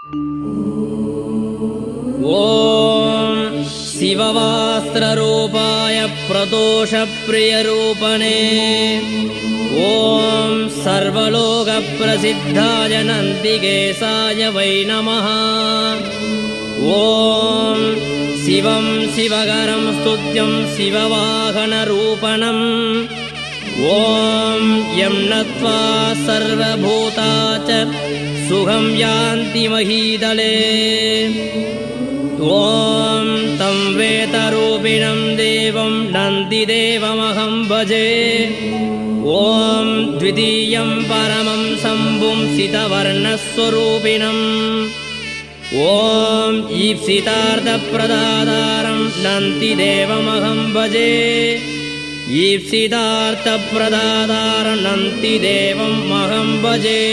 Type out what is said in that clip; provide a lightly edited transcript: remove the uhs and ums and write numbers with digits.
ॐ शिववास्त्ररूपाय प्रदोषप्रियरूपणे ॐ सर्वलोकप्रसिद्धाय नन्दिकेशाय वै नमः। ॐ शिवं शिवकरं स्तुत्यं शिववाहनरूपणम् ॐ यं नत्वा सर्वभूता च सुखं यान्ति महीतले। ॐ तं वेदरूपिणं देवं नन्दिदेवमहं भजे। ॐ द्वितीयं परमं शम्भुं सितवर्णस्वरूपिणम् ॐ ईप्सितार्थप्रदातारं नन्दिदेवमहं भजे। ईप्सितार्थप्रदातारं नन्दिदेवमहं भजे।